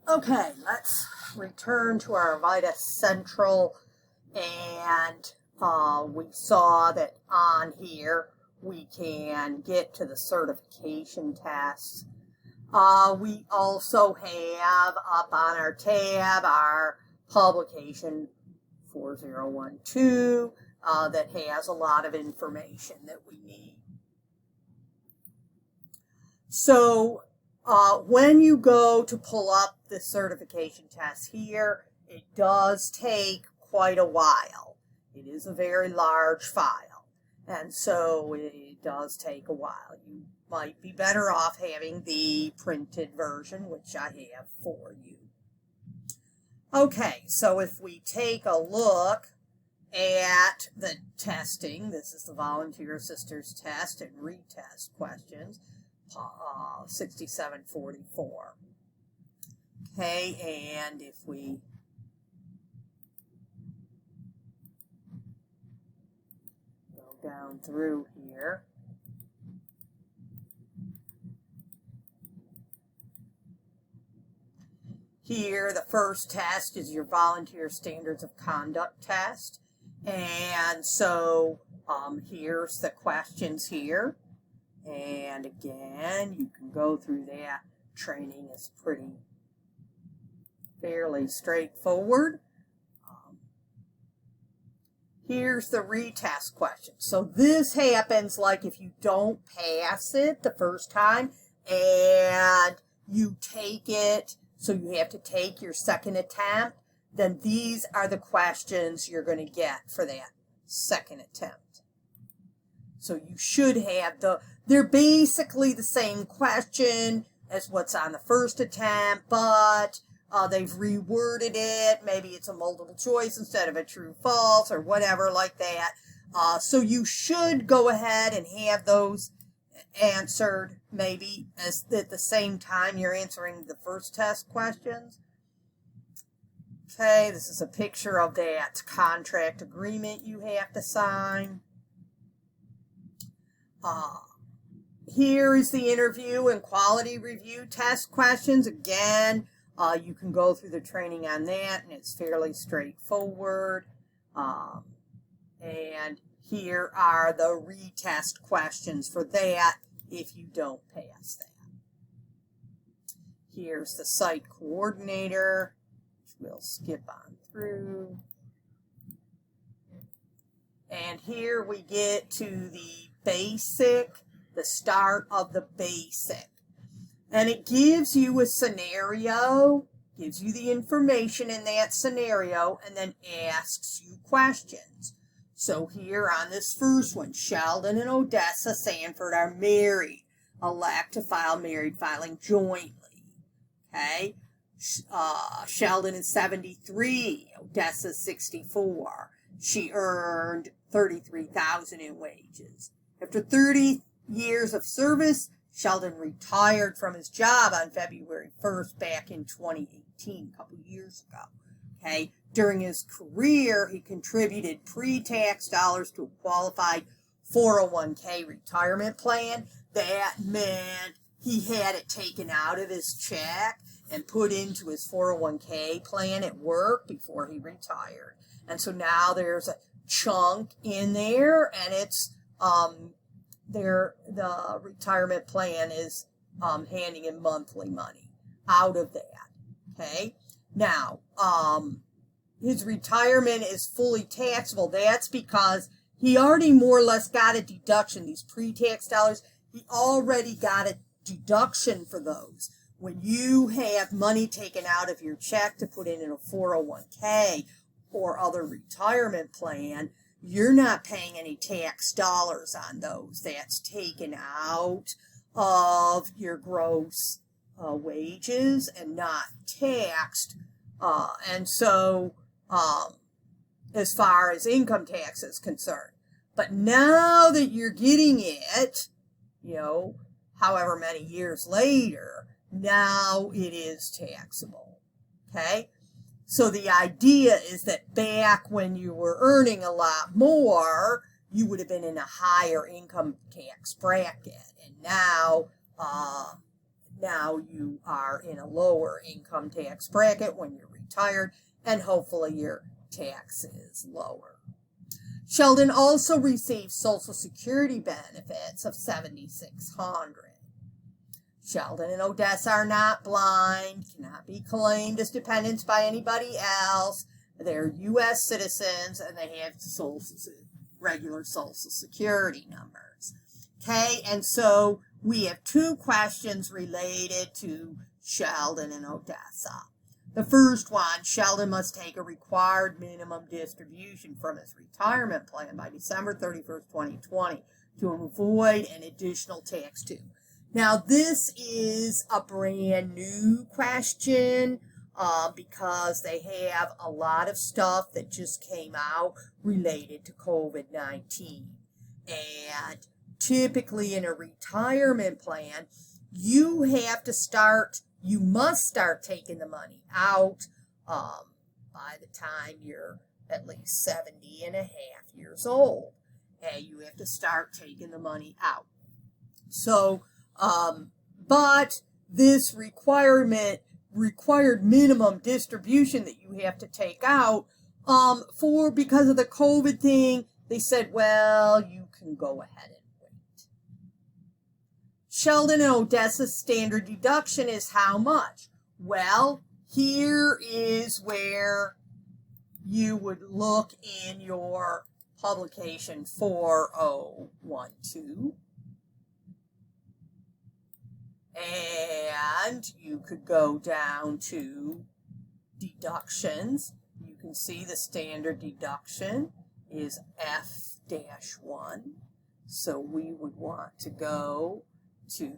Okay, let's return to our Vita Central, and we saw that on here we can get to the certification tests. We also have up on our tab our publication 4012 that has a lot of information that we need. So when you go to pull up the certification test here, it does take quite a while. It is a very large file, and so it does take a while. You might be better off having the printed version, which I have for you. Okay, so if we take a look at the testing, this is the Volunteer Assisters Test and retest questions. 6744. Okay, and if we go down through here, the first test is your Volunteer Standards of Conduct test, and so here's the questions here. And again, you can go through that. Training is fairly straightforward. Here's the retest question. So this happens like if you don't pass it the first time and you take it, so you have to take your second attempt, then these are the questions you're going to get for that second attempt. So you should have they're basically the same question as what's on the first attempt, but they've reworded it. Maybe it's a multiple choice instead of a true false or whatever like that. So you should go ahead and have those answered maybe at the same time you're answering the first test questions. Okay, this is a picture of that contract agreement you have to sign. Here is the interview and quality review test questions. Again, you can go through the training on that, and it's fairly straightforward. And here are the retest questions for that if you don't pass that. Here's the site coordinator, which we'll skip on through. And here we get to the basic, the start of the basic. And it gives you a scenario, gives you the information in that scenario, and then asks you questions. So here on this first one, Sheldon and Odessa Sanford are married. Elect to file married filing jointly. Okay? Sheldon is 73, Odessa 64. She earned $33,000 in wages. After 30 years of service, Sheldon retired from his job on February 1st back in 2018, a couple years ago. Okay, during his career, he contributed pre-tax dollars to a qualified 401k retirement plan. That meant he had it taken out of his check and put into his 401k plan at work before he retired. And so now there's a chunk in there, and it's the retirement plan is handing him monthly money out of that. Okay, now his retirement is fully taxable. That's because he already more or less got a deduction. These pre-tax dollars, he already got a deduction for those. When you have money taken out of your check to put in a 401k or other retirement plan, you're not paying any tax dollars on those. That's taken out of your gross wages and not taxed. And so as far as income tax is concerned. But now that you're getting it, however many years later, now it is taxable. Okay? So the idea is that back when you were earning a lot more, you would have been in a higher income tax bracket. And now now you are in a lower income tax bracket when you're retired, and hopefully your tax is lower. Sheldon also received Social Security benefits of $7,600. Sheldon and Odessa are not blind, cannot be claimed as dependents by anybody else. They're U.S. citizens, and they have regular Social Security numbers. Okay, and so we have two questions related to Sheldon and Odessa. The first one, Sheldon must take a required minimum distribution from his retirement plan by December 31st, 2020 to avoid an additional tax due. Now, this is a brand new question because they have a lot of stuff that just came out related to COVID-19. And typically in a retirement plan, you must start taking the money out by the time you're at least 70 and a half years old. And you have to start taking the money out. So, but this required minimum distribution that you have to take out, because of the COVID thing, they said, well, you can go ahead and wait. Sheldon and Odessa's standard deduction is how much? Well, here is where you would look in your publication 4012. And you could go down to deductions. You can see the standard deduction is F-1. So we would want to go to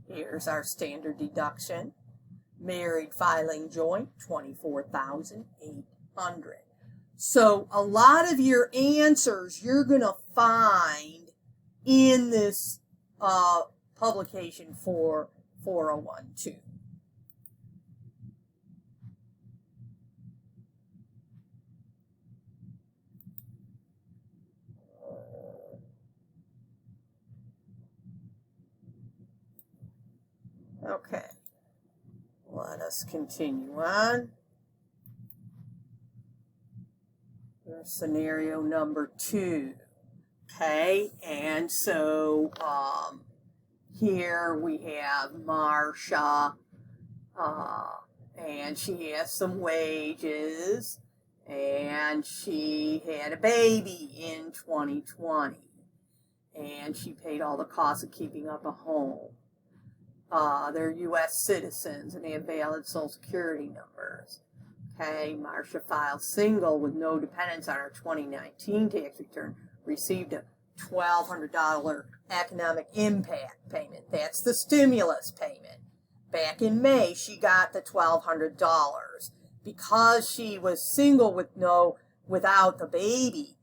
here's our standard deduction. Married filing joint, $24,800. So a lot of your answers you're going to find in this publication for 4012. Okay, let us continue on. Here's scenario number 2. Okay, and so here we have Marcia, and she has some wages, and she had a baby in 2020, and she paid all the costs of keeping up a home. They're U.S. citizens, and they have valid Social Security numbers. Okay, Marcia filed single with no dependents on her 2019 tax return, received a $1,200 economic impact payment. That's the stimulus payment. Back in May, she got the $1,200. Because she was single without the baby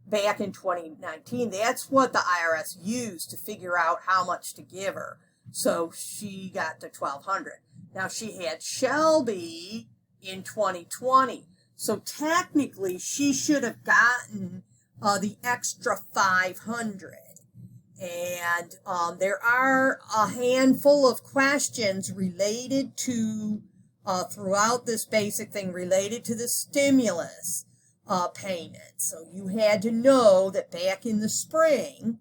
back in 2019, that's what the IRS used to figure out how much to give her. So she got the $1,200. Now she had Shelby in 2020. So technically she should have gotten the extra $500. And there are a handful of questions related to, throughout this basic thing, related to the stimulus payment. So you had to know that back in the spring,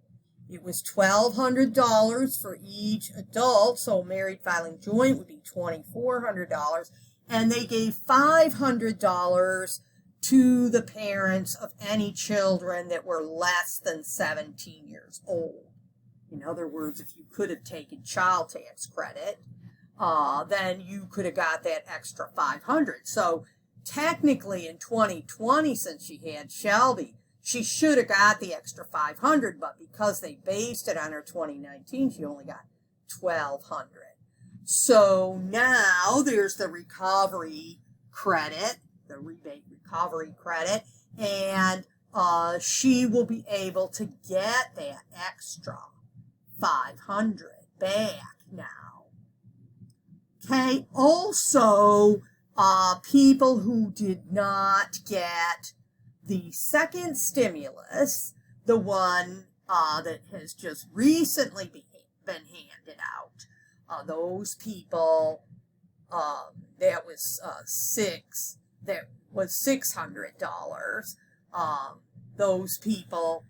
it was $1,200 for each adult, so married filing joint would be $2,400, and they gave $500 to the parents of any children that were less than 17 years old. In other words, if you could have taken child tax credit, then you could have got that extra $500. So technically in 2020, since she had Shelby, she should have got the extra $500, but because they based it on her 2019, she only got $1,200. So now there's the recovery credit, the rebate recovery credit, and she will be able to get that extra $500 back now. Okay, also, people who did not get the second stimulus, the one that has just recently been handed out, those people, that was $600. Those people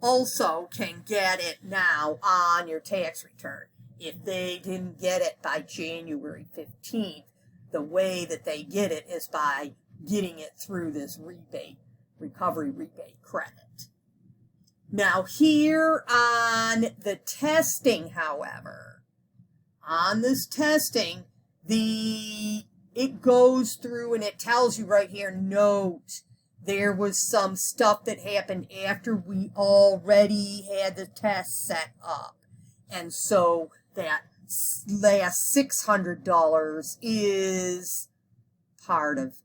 also can get it now on your tax return. If they didn't get it by January 15th, the way that they get it is by getting it through this recovery rebate credit. Now here on the testing, however, on this testing, it goes through and it tells you right here, note, there was some stuff that happened after we already had the test set up. And so that last $600 is part of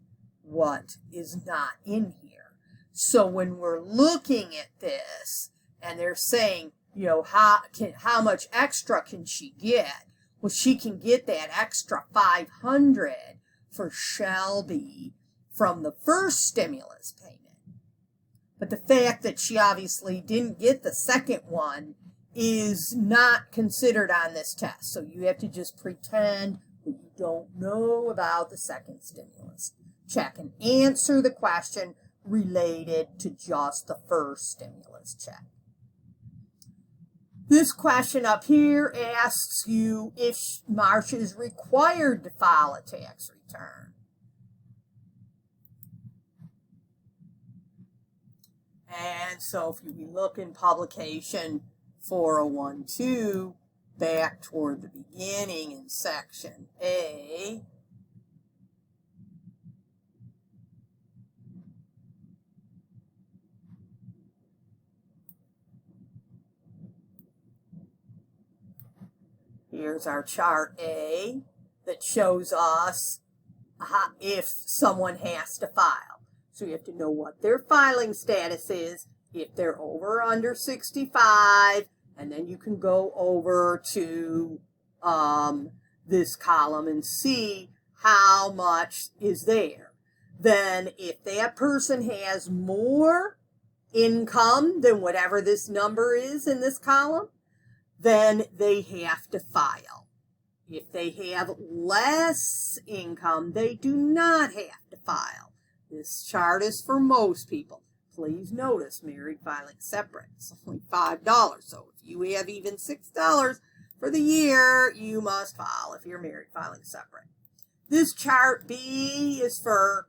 what is not in here. So when we're looking at this and they're saying, you know, how much extra can she get? Well, she can get that extra $500 for Shelby from the first stimulus payment. But the fact that she obviously didn't get the second one is not considered on this test. So you have to just pretend that you don't know about the second stimulus check and answer the question related to just the first stimulus check. This question up here asks you if Marcia is required to file a tax return. And so if you look in publication 4012, back toward the beginning in section A, here's our chart A that shows us if someone has to file. So you have to know what their filing status is, if they're over or under 65, and then you can go over to this column and see how much is there. Then if that person has more income than whatever this number is in this column, then they have to file. If they have less income, they do not have to file. This chart is for most people. Please notice married filing separate. It's only $5. So if you have even $6 for the year, you must file if you're married filing separate. This chart B is for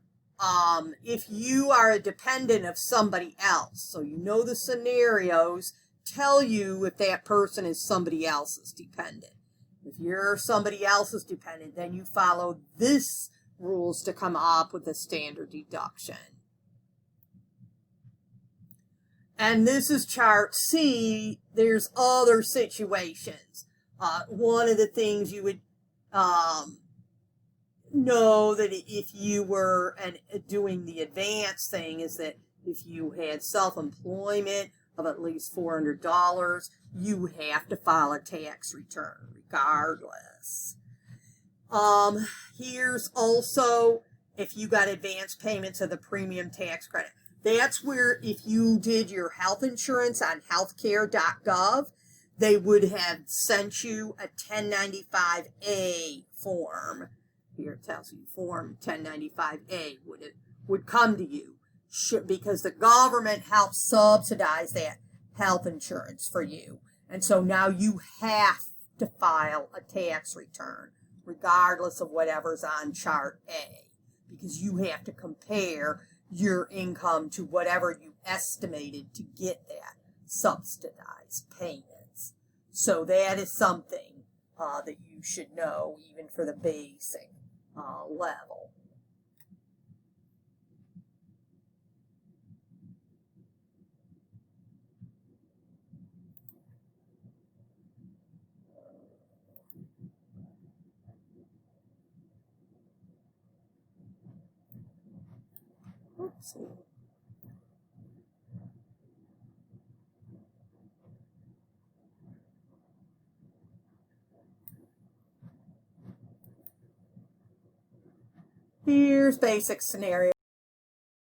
if you are a dependent of somebody else. So you know the scenarios tell you if that person is somebody else's dependent. If you're somebody else's dependent, then you follow this rules to come up with a standard deduction. And this is chart C. There's other situations. One of the things you would know that if you were doing the advanced thing is that if you had self-employment of at least $400, you have to file a tax return regardless. Here's also if you got advance payments of the premium tax credit. That's where if you did your health insurance on healthcare.gov, they would have sent you a 1095A form. Here it tells you form 1095A would come to you because the government helps subsidize that health insurance for you. And so now you have to file a tax return regardless of whatever's on chart A, because you have to compare your income to whatever you estimated to get that subsidized payments. So that is something that you should know even for the basic level. Let's see. Here's basic scenario.